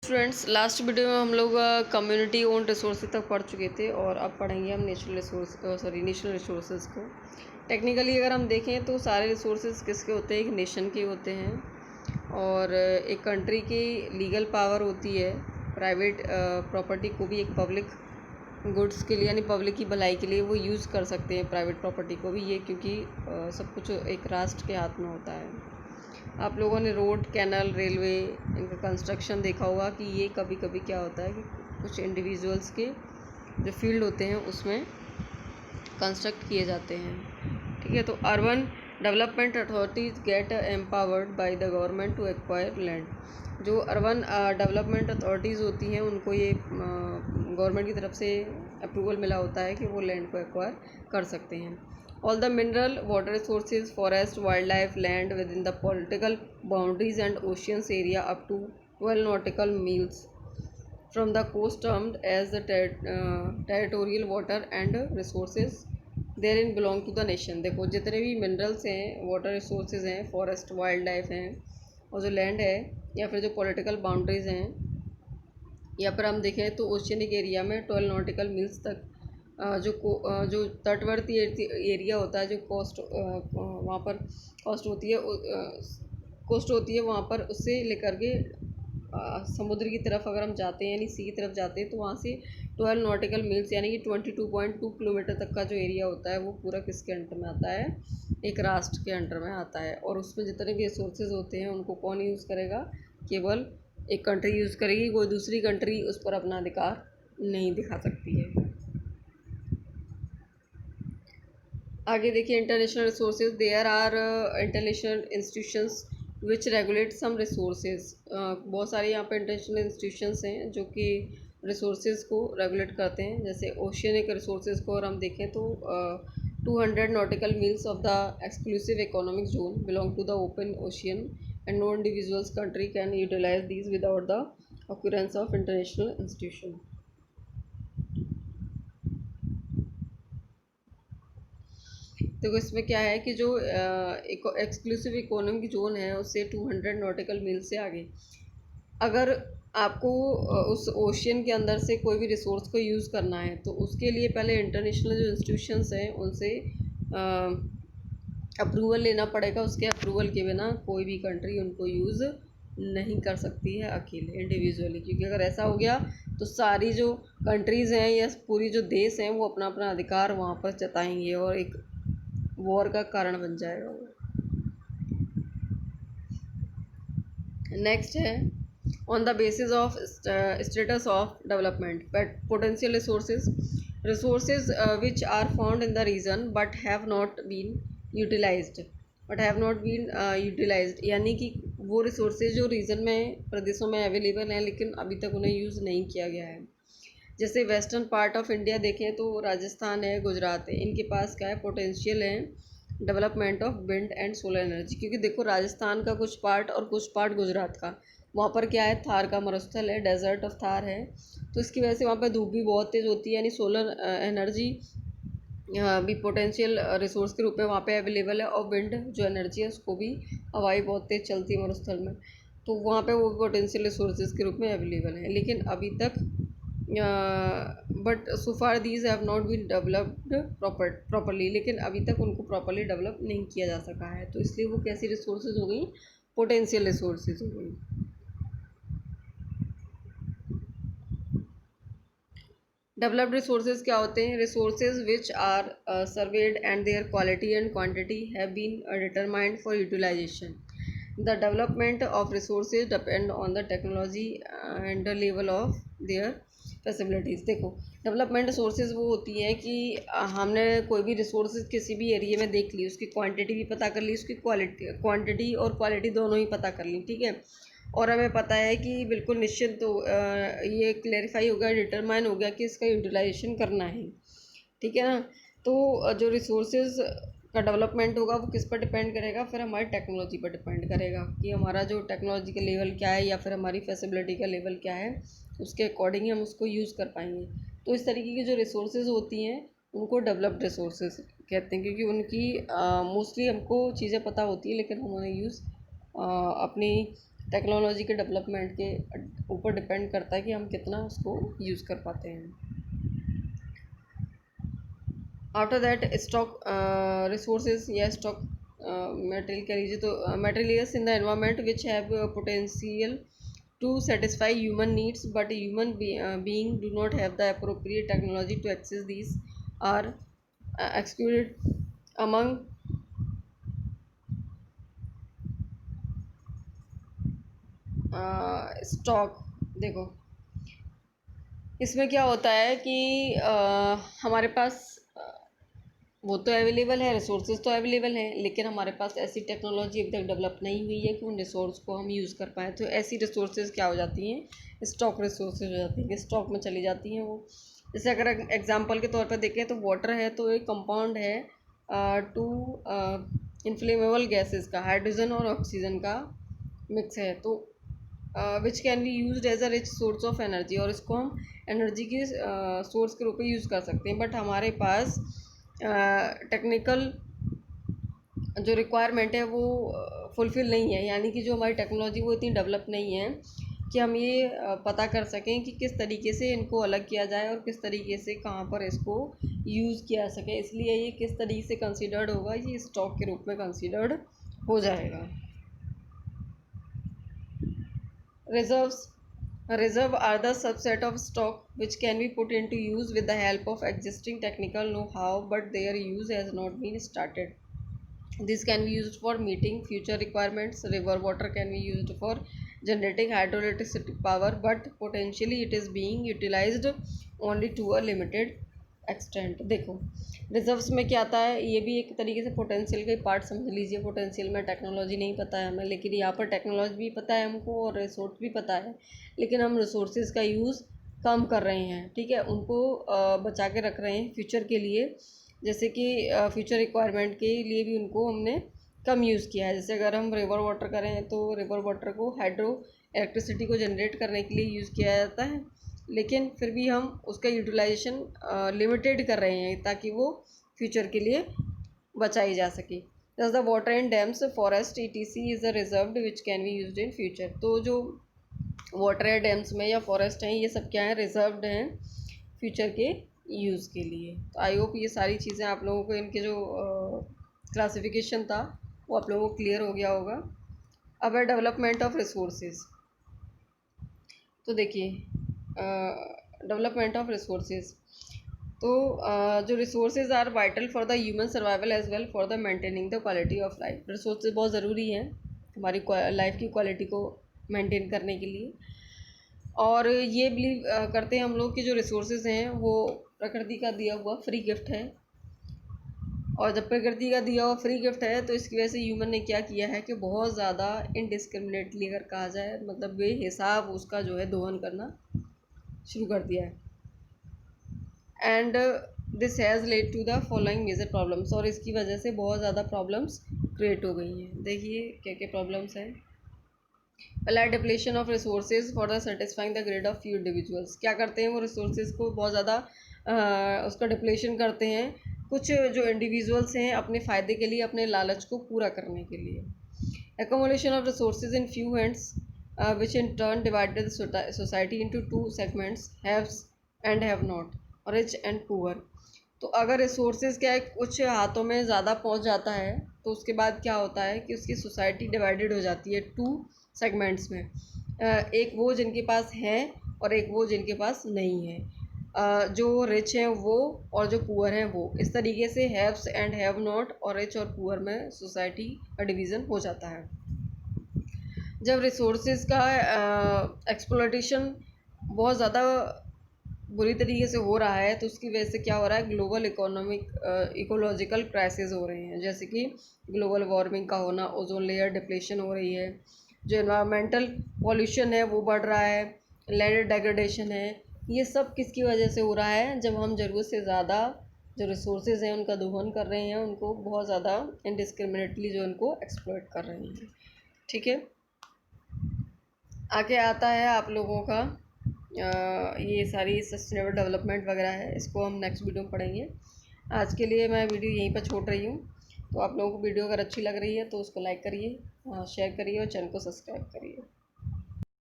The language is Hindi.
स्टूडेंट्स, लास्ट वीडियो में हम लोग कम्युनिटी ओन रिसोर्सेज तक पढ़ चुके थे और अब पढ़ेंगे हम नेशनल रिसोर्सेज को। टेक्निकली अगर हम देखें तो सारे रिसोर्सेज किसके होते हैं? एक नेशन के होते हैं और एक कंट्री की लीगल पावर होती है प्राइवेट प्रॉपर्टी को भी एक पब्लिक गुड्स के लिए यानी पब्लिक की भलाई के लिए वो यूज़ कर सकते हैं प्राइवेट प्रॉपर्टी को भी, ये क्योंकि सब कुछ एक राष्ट्र के हाथ में होता है। आप लोगों ने रोड, कैनल, रेलवे इनका कंस्ट्रक्शन देखा होगा कि ये कभी कभी क्या होता है कि कुछ इंडिविजुअल्स के जो फील्ड होते हैं उसमें कंस्ट्रक्ट किए जाते हैं। ठीक है, तो urban development authorities get empowered by the government to acquire land. जो अर्बन डेवलपमेंट अथॉरिटीज़ होती हैं उनको ये गवर्नमेंट की तरफ से अप्रूवल मिला होता है कि वो लैंड को एक्वायर कर सकते हैं। All the mineral, water resources, forest, wildlife, land within the political boundaries and oceans area up to 12 nautical miles from the coast termed as the territorial water and resources therein belong to the nation। देखो जितने भी मिनरल्स हैं, वाटर रिसोर्सेज हैं, फॉरेस्ट, वाइल्ड लाइफ हैं और जो लैंड है या फिर जो पॉलिटिकल बाउंड्रीज हैं, या फिर हम देखें तो ओशियनिक एरिया में 12 नॉटिकल मील्स तक जो तटवर्ती एरिया होता है, जो कोस्ट वहाँ पर कोस्ट होती है वहाँ पर उससे लेकर के समुद्र की तरफ अगर हम जाते हैं यानी सी की तरफ जाते हैं तो वहाँ से 12 नॉटिकल मील्स यानी कि 22.2 किलोमीटर तक का जो एरिया होता है वो पूरा किसके अंडर में आता है? एक राष्ट्र के अंडर में आता है। और उसमें जितने भी रिसोर्सेज होते हैं उनको कौन यूज़ करेगा? केवल एक कंट्री यूज़ करेगी, कोई दूसरी कंट्री उस पर अपना अधिकार नहीं दिखा सकती है। आगे देखिए, international resources. There are international institutions which regulate some resources. बहुत सारे यहाँ पे इंटरनेशनल इंस्टीट्यूशंस हैं जो कि रिसोर्सेज को रेगुलेट करते हैं। जैसे ओशियनिक रिसोर्सेज को अगर हम देखें तो 200 nautical miles of the exclusive economic zone belong to the open ocean and no individuals country can utilise these without the occurrence of international institution. देखो इसमें क्या है कि जो एक्सक्लूसिव इकोनॉमिक जोन है उससे 200 नॉटिकल मील से आगे अगर आपको उस ओशियन के अंदर से कोई भी रिसोर्स को यूज़ करना है तो उसके लिए पहले इंटरनेशनल जो इंस्टीट्यूशंस हैं उनसे अप्रूवल लेना पड़ेगा। उसके अप्रूवल के बिना कोई भी कंट्री उनको यूज़ नहीं कर सकती है अकेले, इंडिविजुअली, क्योंकि अगर ऐसा हो गया तो सारी जो कंट्रीज़ हैं या पूरी जो देश हैं वो अपना अपना अधिकार वहाँ पर जताएंगे और एक वॉर का कारण बन जाएगा वो। नेक्स्ट है, on the basis of status of development potential resources which are found in the region but have not been utilised यानी कि वो रिसोर्सेज जो रीजन में, प्रदेशों में अवेलेबल हैं लेकिन अभी तक उन्हें यूज़ नहीं किया गया है। जैसे वेस्टर्न पार्ट ऑफ इंडिया देखें तो राजस्थान है, गुजरात है, इनके पास क्या है? पोटेंशियल है development of wind and solar energy. क्योंकि देखो राजस्थान का कुछ पार्ट और कुछ पार्ट गुजरात का, वहाँ पर क्या है? थार का मरुस्थल है, डेजर्ट ऑफ थार है, तो इसकी वजह से वहाँ पर धूप भी बहुत तेज़ होती है, यानी सोलर एनर्जी भी पोटेंशियल रिसोर्स के रूप में वहाँ पे अवेलेबल है। और विंड जो एनर्जी है उसको भी हवाई बहुत तेज़ चलती है मरुस्थल में, तो वहाँ पे वो पोटेंशियल रिसोर्सेज के रूप में अवेलेबल है। लेकिन अभी तक but so far these have not been developed properly, लेकिन अभी तक उनको प्रॉपरली डेवलप नहीं किया जा सका है, तो इसलिए वो कैसी रिसोर्सेज हो गई? पोटेंशियल रिसोर्सेज हो गई। डेवलप्ड रिसोर्सेज क्या होते हैं? Resources which are surveyed and their quality and quantity have been determined for utilisation. The development of resources depend on the technology and the level of their facilities. देखो डेवलपमेंट सोर्सेज वो होती हैं कि हमने कोई भी रिसोर्सेज किसी भी एरिया में देख ली, उसकी क्वांटिटी भी पता कर ली, उसकी क्वांटिटी और क्वालिटी दोनों ही पता कर ली, ठीक है, और हमें पता है कि बिल्कुल निश्चित तो ये क्लेरिफाई हो गया, डिटरमाइन हो गया कि इसका यूटिलाइजेशन करना है, ठीक है ना। तो जो रिसोर्सेज का डेवलपमेंट होगा वो किस पर डिपेंड करेगा? फिर हमारी टेक्नोलॉजी पर डिपेंड करेगा कि हमारा जो टेक्नोलॉजी का लेवल क्या है या फिर हमारी फैसिलिटी का लेवल क्या है, उसके अकॉर्डिंग हम उसको यूज़ कर पाएंगे। तो इस तरीके की जो रिसोर्सेज होती हैं उनको डेवलप्ड रिसोर्सेज कहते हैं, क्योंकि उनकी मोस्टली हमको चीज़ें पता होती है लेकिन हम उन्हें यूज़ अपनी टेक्नोलॉजी के डेवलपमेंट के ऊपर डिपेंड करता है कि हम कितना उसको यूज़ कर पाते हैं। आफ्टर दैट स्टॉक रिसोर्सेज या स्टॉक मटेरियल कह लीजिए, तो materials in the environment which have potential to satisfy human needs but human being do not have the appropriate technology to access these are excluded among stock. देखो इसमें क्या होता है कि हमारे पास वो तो अवेलेबल है, रिसोर्सेज तो अवेलेबल हैं, लेकिन हमारे पास ऐसी टेक्नोलॉजी अभी तक डेवलप नहीं हुई है कि उन रिसोर्स को हम यूज़ कर पाएँ। तो ऐसी रिसोर्सेज क्या हो जाती हैं, स्टॉक रिसोर्सेज हो जाती हैं, कि स्टॉक में चली जाती हैं वो। जैसे अगर एग्जांपल के तौर पर देखें तो वाटर है तो एक कंपाउंड है टू इनफ्लेमेबल गैसेस का, हाइड्रोजन और ऑक्सीजन का मिक्स है, तो which can be use as a rich source of energy, और इसको हम एनर्जी के सोर्स के रूप में यूज़ कर सकते हैं। बट हमारे पास टेक्निकल जो रिक्वायरमेंट है वो फुलफ़िल नहीं है, यानी कि जो हमारी टेक्नोलॉजी वो इतनी डेवलप नहीं है कि हम ये पता कर सकें कि किस तरीके से इनको अलग किया जाए और किस तरीके से कहाँ पर इसको यूज़ किया सके। इसलिए ये किस तरीके से कंसीडर्ड होगा, ये स्टॉक के रूप में कंसीडर्ड हो जाएगा। Reserves Reserve are the subset of stock which can be put into use with the help of existing technical know-how, but their use has not been started. This can be used for meeting future requirements. River water can be used for generating hydroelectric power, but potentially it is being utilized only to a limited extent. देखो रिजर्व्स में क्या आता है, ये भी एक तरीके से पोटेंशियल का ही पार्ट समझ लीजिए। पोटेंशियल में टेक्नोलॉजी नहीं पता है हमें, लेकिन यहाँ पर टेक्नोलॉजी भी पता है हमको और रिसोर्स भी पता है, लेकिन हम रिसोर्सेज का यूज़ कम कर रहे हैं, ठीक है, उनको बचा के रख रहे हैं फ्यूचर के लिए। जैसे कि फ्यूचर रिक्वायरमेंट के लिए भी उनको हमने कम यूज़ किया है। जैसे अगर हम रिवर वाटर करें तो रिवर वाटर को हाइड्रो इलेक्ट्रिसिटी को जनरेट करने के लिए यूज़ किया जाता है, लेकिन फिर भी हम उसका यूटिलाइजेशन लिमिटेड कर रहे हैं ताकि वो फ्यूचर के लिए बचाई जा सके। जैसे the water in dams, forest, ETC is a reserved which can be used in future. तो जो वाटर है डैम्स में या फॉरेस्ट हैं, ये सब क्या है, रिजर्व्ड हैं फ्यूचर के यूज़ के लिए। तो आई होप ये सारी चीज़ें आप लोगों को इनके जो क्लासिफिकेशन था वो आप लोगों को क्लियर हो गया होगा। अब है डेवलपमेंट ऑफ रिसोर्सेज। तो देखिए डेवलपमेंट ऑफ रिसोर्सेज, तो जो resources are vital for the human survival as well for the maintaining the quality of life. Resources बहुत ज़रूरी हैं हमारी लाइफ की क्वालिटी को मेंटेन करने के लिए, और ये बिलीव करते हैं हम लोग कि जो रिसोर्सेज हैं वो प्रकृति का दिया हुआ फ्री गिफ्ट है, और जब प्रकृति का दिया हुआ फ्री गिफ्ट है तो इसकी वजह से ह्यूमन ने क्या किया है कि बहुत ज़्यादा इनडिस्क्रिमिनेटली अगर कहा जाए, मतलब बेहिसाब उसका जो है दोहन करना शुरू कर दिया है। And this has led to the following major problems, और इसकी वजह से बहुत ज़्यादा प्रॉब्लम्स क्रिएट हो गई हैं। देखिए क्या क्या प्रॉब्लम्स हैं। पहला depletion of resources for the satisfying the grade of few individuals. क्या करते हैं वो रिसोर्सेज को बहुत ज़्यादा उसका डिप्लेशन करते हैं कुछ जो इंडिविजुअल्स हैं अपने फ़ायदे के लिए, अपने लालच को पूरा करने के लिए। Accumulation of resources in few hands which in turn divided society into two segments, haves and have not, rich and poor. तो अगर रिसोर्सेज क्या है कुछ हाथों में ज़्यादा पहुंच जाता है तो उसके बाद क्या होता है कि उसकी सोसाइटी डिवाइडेड हो जाती है टू सेगमेंट्स में, एक वो जिनके पास है और एक वो जिनके पास नहीं है, जो रिच हैं वो और जो पुअर हैं वो। इस तरीके से हैव्स एंड हैव नॉट और रिच और पुअर में सोसाइटी का डिवीज़न हो जाता है। जब रिसोर्सेज का एक्सप्लॉयटेशन बहुत ज़्यादा बुरी तरीके से हो रहा है तो उसकी वजह से क्या हो रहा है, ग्लोबल इकोलॉजिकल क्राइसिस हो रहे हैं, जैसे कि ग्लोबल वार्मिंग का होना, ओजोन लेयर डिप्लेशन हो रही है, जो एनवायरमेंटल पॉल्यूशन है वो बढ़ रहा है, लैंड डेग्रेडेशन है। ये सब किसकी वजह से हो रहा है, जब हम ज़रूरत से ज़्यादा जो रिसोर्सेज हैं उनका दोहन कर रहे हैं, उनको बहुत ज़्यादा इनडिस्क्रिमिनेटली जो उनको एक्सप्लॉइट कर रहे हैं। ठीक है, आगे आता है आप लोगों का ये सारी सस्टेनेबल डेवलपमेंट वगैरह है, इसको हम नेक्स्ट वीडियो में पढ़ेंगे। आज के लिए मैं वीडियो यहीं पर छोड़ रही हूँ। तो आप लोगों को वीडियो अगर अच्छी लग रही है तो उसको लाइक करिए, शेयर करिए और चैनल को सब्सक्राइब करिए।